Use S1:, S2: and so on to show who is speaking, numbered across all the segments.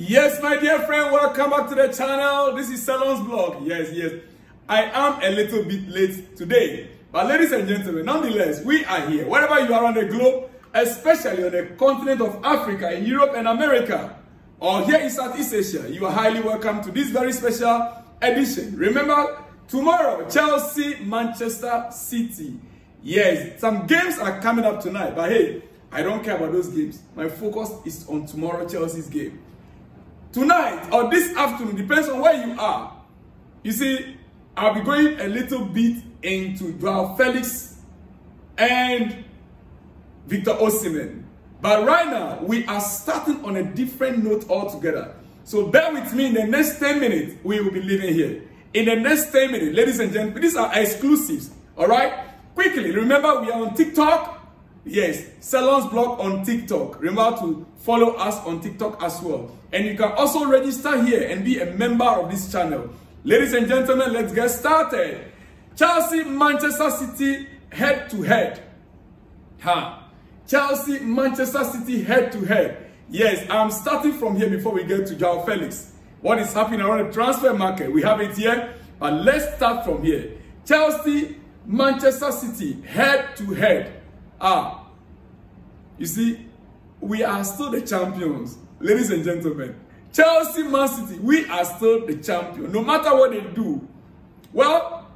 S1: Yes, my dear friend, welcome back to the channel. This is Salon's vlog. Yes. I am a little bit late today. But ladies and gentlemen, nonetheless, we are here. Wherever you are on the globe, especially on the continent of Africa, in Europe and America, or here in Southeast Asia, you are highly welcome to this very special edition. Remember, tomorrow, Chelsea, Manchester City. Yes, some games are coming up tonight. But hey, I don't care about those games. My focus is on tomorrow, Chelsea's game. Tonight or this afternoon, depends on where you are. You see, I'll be going a little bit into Joao, Felix and Victor Osimhen. But right now, we are starting on a different note altogether. So bear with me. In the next 10 minutes, we will be leaving here. In the next 10 minutes, ladies and gentlemen, these are exclusives. All right? Quickly, remember we are on TikTok. Yes, Salon's blog on TikTok. Remember to follow us on TikTok as well. And you can also register here and be a member of this channel. Ladies and gentlemen, let's get started. Chelsea, Manchester City, head-to-head. Chelsea, Manchester City, head-to-head. Yes, I'm starting from here before we get to Joao Felix. What is happening around the transfer market? We have it here, but let's start from here. Chelsea, Manchester City, head-to-head. You see, we are still the champions. Ladies and gentlemen, Chelsea, Man City, we are still the champion, no matter what they do. Well,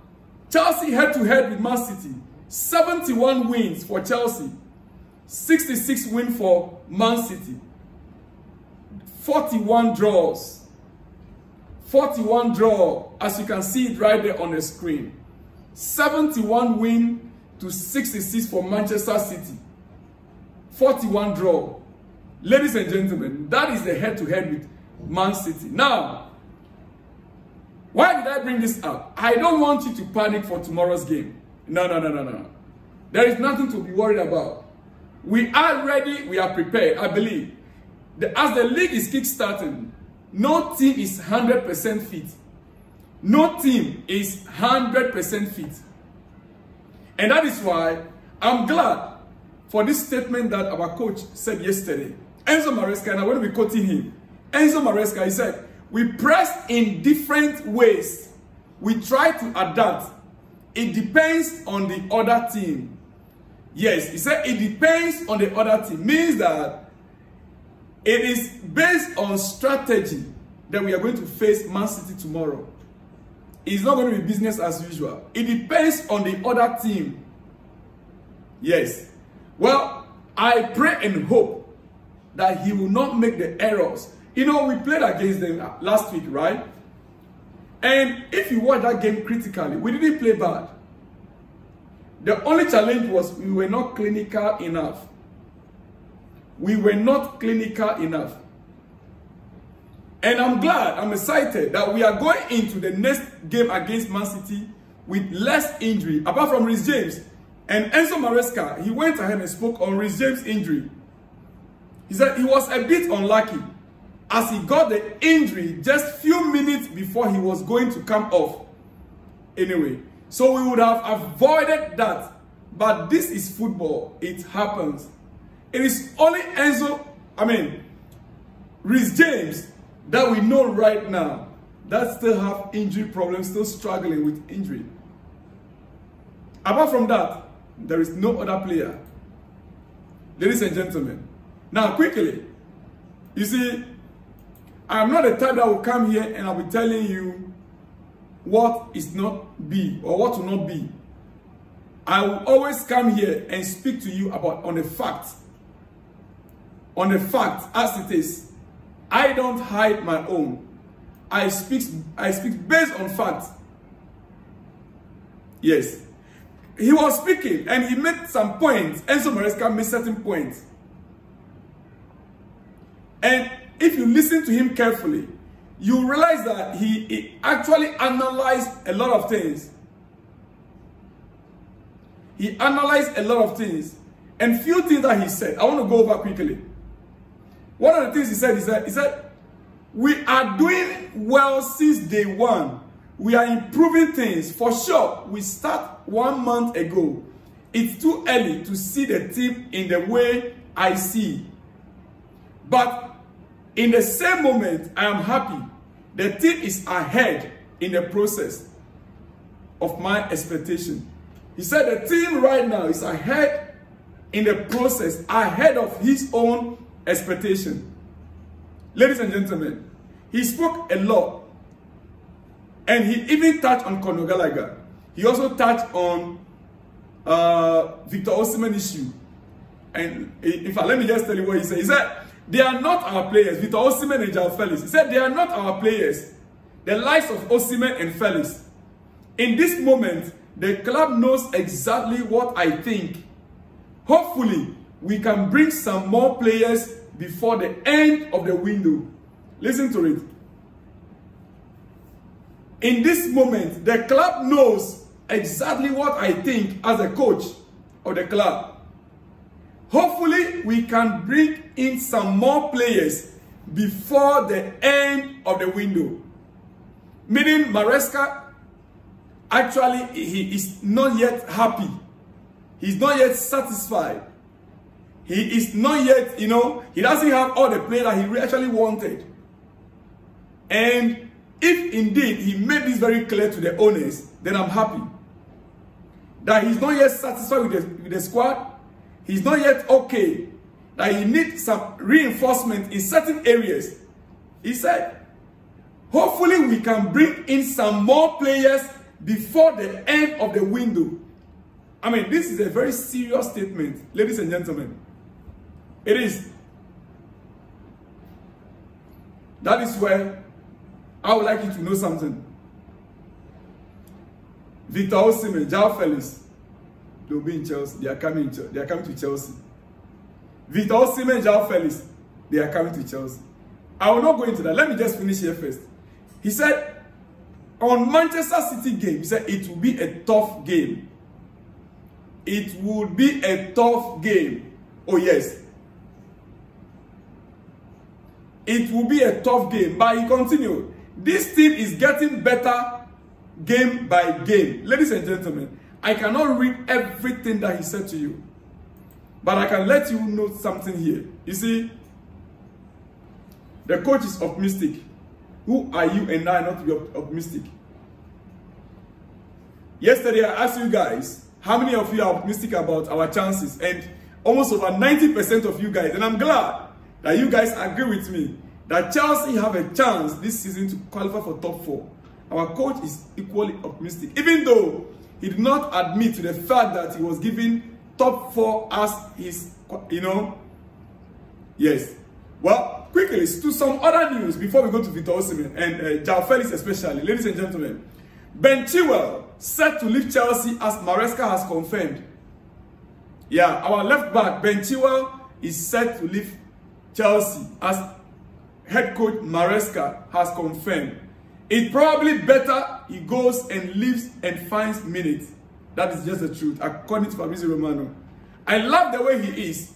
S1: Chelsea head-to-head with Man City, 71 wins for Chelsea, 66 wins for Man City, 41 draws. 41 draw, as you can see it right there on the screen. 71 win to 66 for Manchester City. 41 draw. Ladies and gentlemen, that is the head-to-head with Man City. Now, why did I bring this up? I don't want you to panic for tomorrow's game. No. There is nothing to be worried about. We are ready. We are prepared. I believe. As the league is kick-starting, no team is 100% fit. No team is 100% fit. And that is why I'm glad for this statement that our coach said yesterday. Enzo Maresca, and I want to be quoting him. Enzo Maresca, he said, we press in different ways. We try to adapt. It depends on the other team. Yes, he said it depends on the other team. Means that it is based on strategy that we are going to face Man City tomorrow. It's not going to be business as usual. It depends on the other team. Yes. Well, I pray and hope that he will not make the errors. You know, we played against them last week, right? And if you watch that game critically, we didn't play bad. The only challenge was we were not clinical enough. We were not clinical enough. And I'm glad, I'm excited that we are going into the next game against Man City with less injury, apart from Reece James. And Enzo Maresca, he went ahead and spoke on Reece James' injury. He said he was a bit unlucky as he got the injury just few minutes before he was going to come off. Anyway, so we would have avoided that. But this is football. It happens. It is only Reece James that we know right now that still have injury problems, still struggling with injury. Apart from that, there is no other player. Ladies and gentlemen, now quickly, you see, I'm not the type that will come here and I'll be telling you what is not be or what will not be. I will always come here and speak to you about on the fact as it is. I don't hide my own. I speak based on fact. Yes. He was speaking and he made some points. Enzo Maresca made certain points. And if you listen to him carefully, you realize that he actually analyzed a lot of things. He analyzed a lot of things. And few things that he said, I want to go over quickly. One of the things he said, we are doing well since day one. We are improving things. For sure, we start 1 month ago. It's too early to see the team in the way I see. But In the same moment, I am happy. The team is ahead in the process of my expectation. He said the team right now is ahead in the process, ahead of his own expectation. Ladies and gentlemen, he spoke a lot. And he even touched on Conor. He also touched on Victor Osimhen issue. And in fact, let me just tell you what he said. He said, they are not our players. Victor Osimhen and Joao Felix. He said, they are not our players. The likes of Osimhen and Felix. In this moment, the club knows exactly what I think. Hopefully, we can bring some more players before the end of the window. Listen to it. In this moment, the club knows exactly what I think as a coach of the club. Hopefully, we can bring in some more players before the end of the window. Meaning, Maresca, actually, he is not yet happy. He's not yet satisfied. He is not yet, he doesn't have all the players that he actually wanted. And if indeed he made this very clear to the owners, then I'm happy. That he's not yet satisfied with the squad. He's not yet okay. That he needs some reinforcement in certain areas. He said, hopefully we can bring in some more players before the end of the window. I mean, this is a very serious statement, ladies and gentlemen. It is. That is where I would like you to know something. Victor Osimhen, Joao Felix, they'll be in Chelsea. They are coming to Chelsea. Victor Osimhen, Joao Felix, they are coming to Chelsea. I will not go into that. Let me just finish here first. He said, on Manchester City game, he said it will be a tough game. It would be a tough game. Oh yes. It will be a tough game. But he continued. This team is getting better game by game. Ladies and gentlemen, I cannot read everything that he said to you. But I can let you know something here. You see, the coach is optimistic. Who are you and I not to be optimistic? Yesterday I asked you guys, how many of you are optimistic about our chances? And almost over 90% of you guys, and I'm glad that you guys agree with me, that Chelsea have a chance this season to qualify for top 4. Our coach is equally optimistic, even though he did not admit to the fact that he was giving top 4 as his, Yes. Well, quickly, to some other news before we go to Victor Osimhen and Joao Felix especially. Ladies and gentlemen, Ben Chilwell set to leave Chelsea as Maresca has confirmed. Yeah, our left back, Ben Chilwell, is set to leave Chelsea as head coach Maresca has confirmed. It's probably better he goes and leaves and finds minutes. That is just the truth, according to Fabrizio Romano. I love the way he is.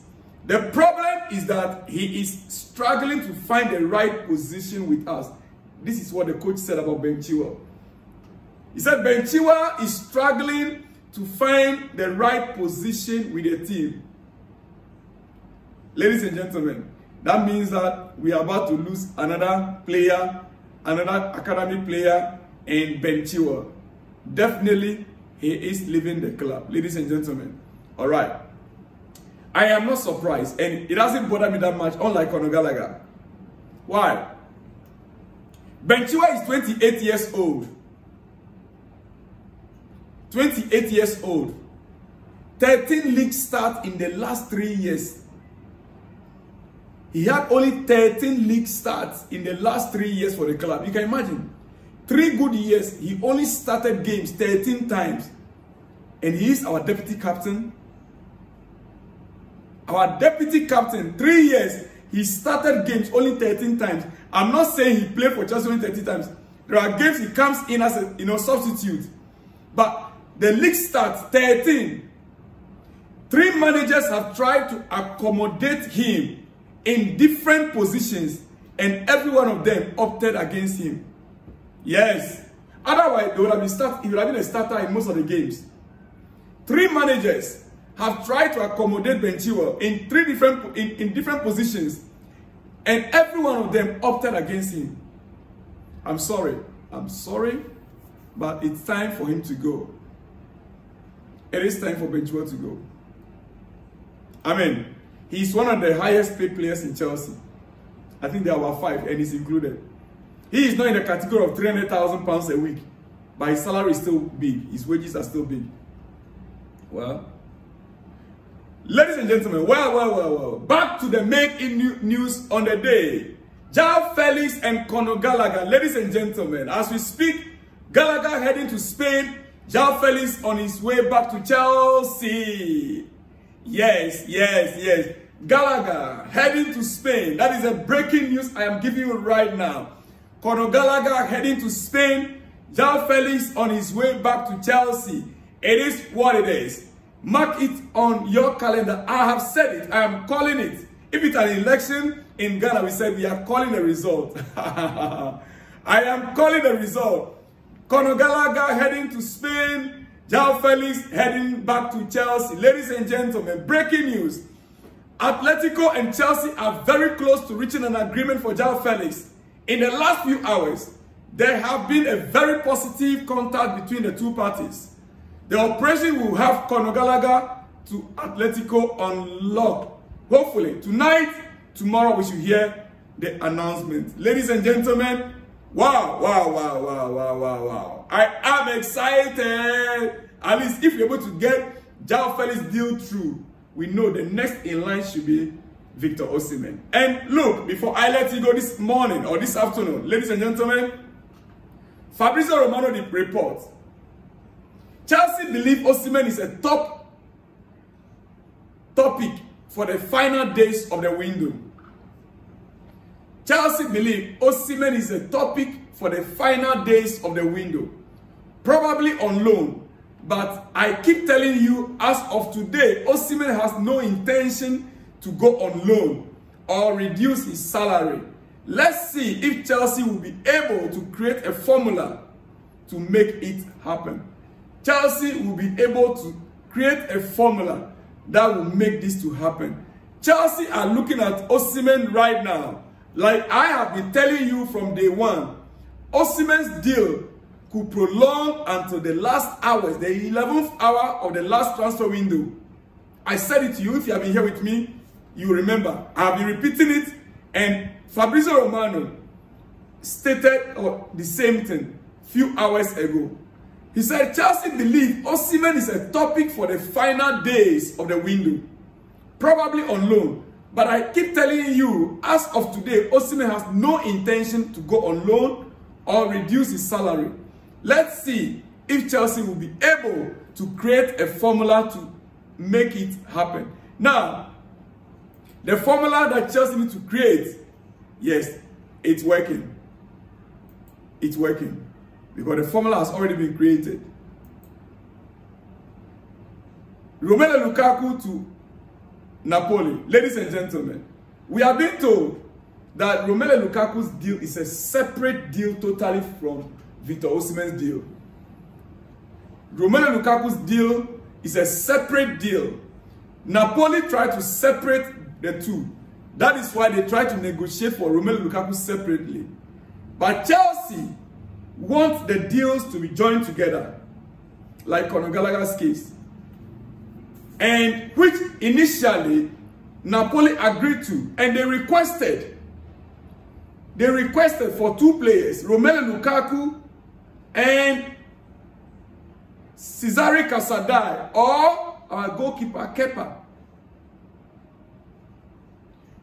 S1: The problem is that he is struggling to find the right position with us. This is what the coach said about Ben Chilwell. He said Ben Chilwell is struggling to find the right position with the team. Ladies and gentlemen, that means that we are about to lose another player, another academy player, in Ben Chilwell. Definitely, he is leaving the club. Ladies and gentlemen, all right. I am not surprised, and it doesn't bother me that much, unlike Conor. Why? Ben Chilwell is 28 years old. 28 years old. 13 league starts in the last 3 years. He had only 13 league starts in the last 3 years for the club. You can imagine. 3 good years, he only started games 13 times. And he is our deputy captain. Our deputy captain, 3 years, he started games only 13 times. I'm not saying he played for Chelsea only 30 times. There are games he comes in as a substitute. But the league starts 13. 3 managers have tried to accommodate him in different positions, and every one of them opted against him. Yes. Otherwise, he would have been a starter in most of the games. 3 managers have tried to accommodate Ben Chilwell in different positions. And every one of them opted against him. I'm sorry, but it's time for him to go. It is time for Joao to go. I mean, he's one of the highest paid players in Chelsea. I think there are about 5, and he's included. He is not in the category of £300,000 a week, but his salary is still big. His wages are still big. Well, ladies and gentlemen, well. Back to the main news on the day. Joao Felix and Conor Gallagher. Ladies and gentlemen, as we speak, Gallagher heading to Spain. Joao Felix on his way back to Chelsea. Yes. Gallagher heading to Spain. That is a breaking news I am giving you right now. Conor Gallagher heading to Spain. Joao Felix on his way back to Chelsea. It is what it is. Mark it on your calendar. I have said it. I am calling it. If it's an election in Ghana, we said we are calling the result. I am calling the result. Conor Gallagher heading to Spain. Joao Felix heading back to Chelsea. Ladies and gentlemen, breaking news. Atletico and Chelsea are very close to reaching an agreement for Joao Felix. In the last few hours, there have been a very positive contact between the two parties. The operation will have Conor Gallagher to Atletico on lock. Hopefully, tonight, tomorrow, we should hear the announcement. Ladies and gentlemen, wow. I am excited. At least if you're able to get Joao Felix deal through, we know the next in line should be Victor Osimhen. And look, before I let you go this morning or this afternoon, ladies and gentlemen, Fabrizio Romano reports. Chelsea believe Osimhen is a top topic for the final days of the window. Chelsea believe Osimhen is a topic for the final days of the window. Probably on loan. But I keep telling you, as of today, Osimhen has no intention to go on loan or reduce his salary. Let's see if Chelsea will be able to create a formula to make it happen. Chelsea will be able to create a formula that will make this to happen. Chelsea are looking at Osimhen right now. Like I have been telling you from day one, Osimhen's deal could prolong until the last hours, the 11th hour of the last transfer window. I said it to you. If you have been here with me, you remember. I have been repeating it, and Fabrizio Romano stated the same thing a few hours ago. He said Chelsea believe Osimhen is a topic for the final days of the window, probably on loan. But I keep telling you, as of today, Osimhen has no intention to go on loan or reduce his salary. Let's see if Chelsea will be able to create a formula to make it happen. Now, the formula that Chelsea needs to create, yes, it's working. It's working. Because the formula has already been created. Romelu Lukaku to Napoli. Ladies and gentlemen, we have been told that Romelu Lukaku's deal is a separate deal totally from Victor Osimhen's deal. Romelu Lukaku's deal is a separate deal. Napoli tried to separate the two. That is why they tried to negotiate for Romelu Lukaku separately. But Chelsea want the deals to be joined together, like Conor Gallagher's case. And which initially Napoli agreed to, and they requested for two players, Romelu Lukaku and Cesare Casadei, or our goalkeeper Kepa.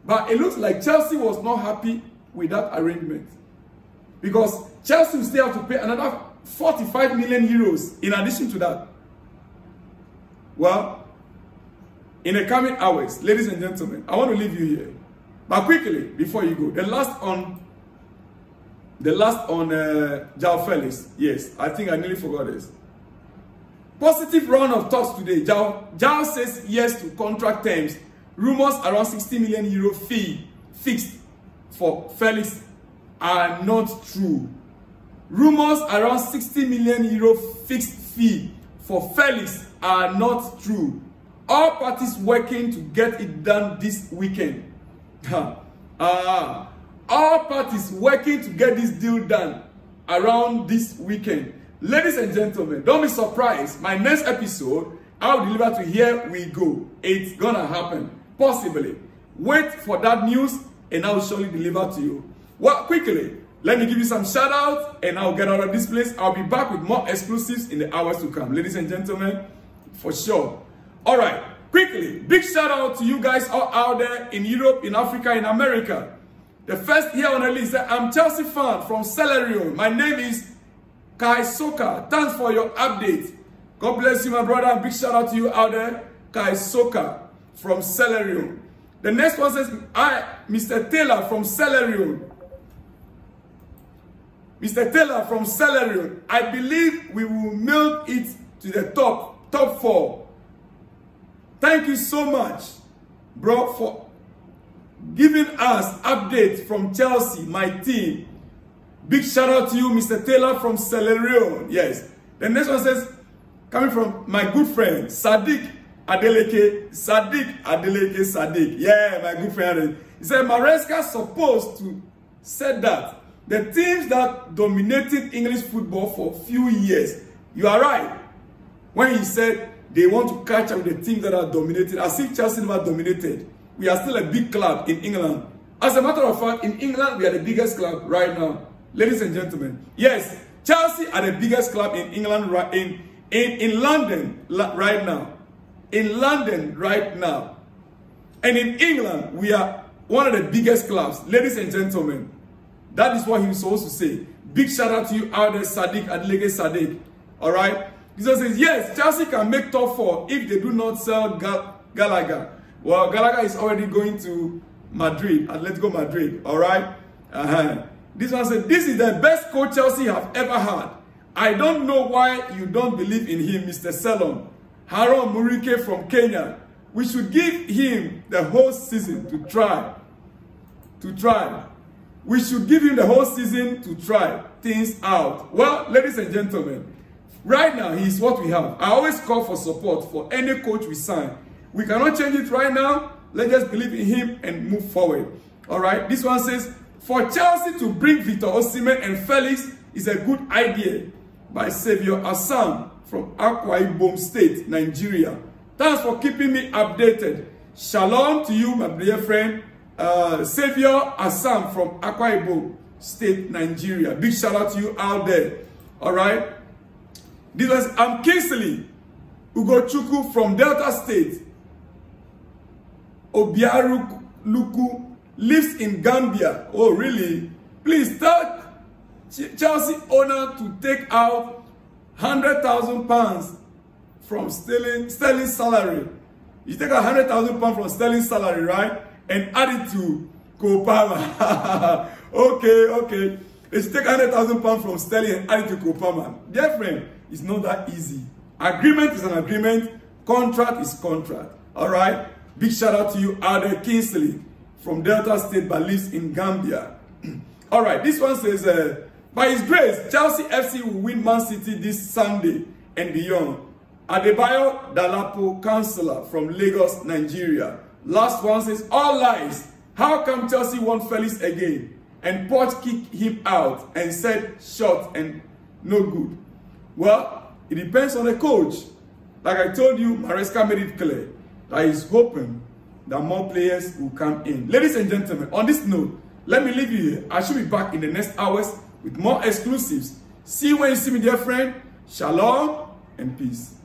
S1: But it looks like Chelsea was not happy with that arrangement, because Chelsea will still have to pay another 45 million euros in addition to that. Well, in the coming hours, ladies and gentlemen, I want to leave you here. But quickly, before you go, the last on Joao Felix. Yes, I think I nearly forgot this. Positive round of talks today. Joao says yes to contract terms. Rumors around 60 million euro fee fixed for Felix are not true. Rumors around 60 million euro fixed fee for Felix are not true. All parties working to get it done this weekend. All parties working to get this deal done around this weekend. Ladies and gentlemen, don't be surprised. My next episode, I'll deliver to Here We Go. It's gonna happen. Possibly. Wait for that news and I'll surely deliver to you. Well, quickly, let me give you some shout outs and I'll get out of this place. I'll be back with more exclusives in the hours to come. Ladies and gentlemen, for sure. All right, quickly, big shout out to you guys all out there in Europe, in Africa, in America. The first here on the list, I'm Chelsea fan from Celerion. My name is Kai Soka. Thanks for your update. God bless you, my brother, and big shout out to you out there. Kai Soka from Celerion. The next one says, Mr. Taylor from Celerion. Mr. Taylor from Celerion. I believe we will milk it to the top 4. Thank you so much, bro, for giving us updates from Chelsea, my team. Big shout out to you, Mr. Taylor from Celerion. Yes. The next one says, coming from my good friend, Sadiq Adeleke. Sadiq. Yeah, my good friend. He said, Maresca supposed to say that the teams that dominated English football for a few years. You are right. When he said they want to catch up with the teams that are dominated, as if Chelsea never dominated. We are still a big club in England. As a matter of fact, in England, we are the biggest club right now. Ladies and gentlemen. Yes, Chelsea are the biggest club in England, in London right now. In London right now. And in England, we are one of the biggest clubs. Ladies and gentlemen, that is what he was supposed to say. Big shout out to you out there, Sadiq Adeleke Sadiq. All right? Jesus says, yes, Chelsea can make top 4 if they do not sell Gallagher. Well, Gallagher is already going to Madrid, Atletico Madrid. All right? This one said, this is the best coach Chelsea have ever had. I don't know why you don't believe in him, Mr. Selon. Haron Murike from Kenya. We should give him the whole season to try. We should give him the whole season to try things out. Well, ladies and gentlemen, right now, he's what we have. I always call for support for any coach we sign. We cannot change it right now. Let's just believe in him and move forward. All right. This one says, for Chelsea to bring Victor Osimhen and Felix is a good idea by Savior Assam from Akwa Ibom State, Nigeria. Thanks for keeping me updated. Shalom to you, my dear friend. Savior Assam from Akwa Ibom State, Nigeria. Big shout out to you out there. All right. This was, I'm Kingsley Ugochukwu from Delta State. Obiaru Luku lives in Gambia. Oh, really? Please tell Chelsea owner to take out £100,000 from Sterling salary. You take out £100,000 from Sterling salary, right? And add it to Kopama. Okay. Let's take £100,000 from Sterling and add it to Kopama. Dear friend, it's not that easy. Agreement is an agreement. Contract is contract. All right? Big shout out to you out there, Kingsley from Delta State but lives in Gambia. All right, this one says, by his grace, Chelsea FC will win Man City this Sunday and beyond. Adebayo Dalapo, councillor from Lagos, Nigeria. Last one says, all lies. How come Chelsea want Felix again? And Poch kicked him out and said short and no good. Well, it depends on the coach. Like I told you, Maresca made it clear that he's hoping that more players will come in. Ladies and gentlemen, on this note, let me leave you here. I should be back in the next hours with more exclusives. See you when you see me, dear friend. Shalom and peace.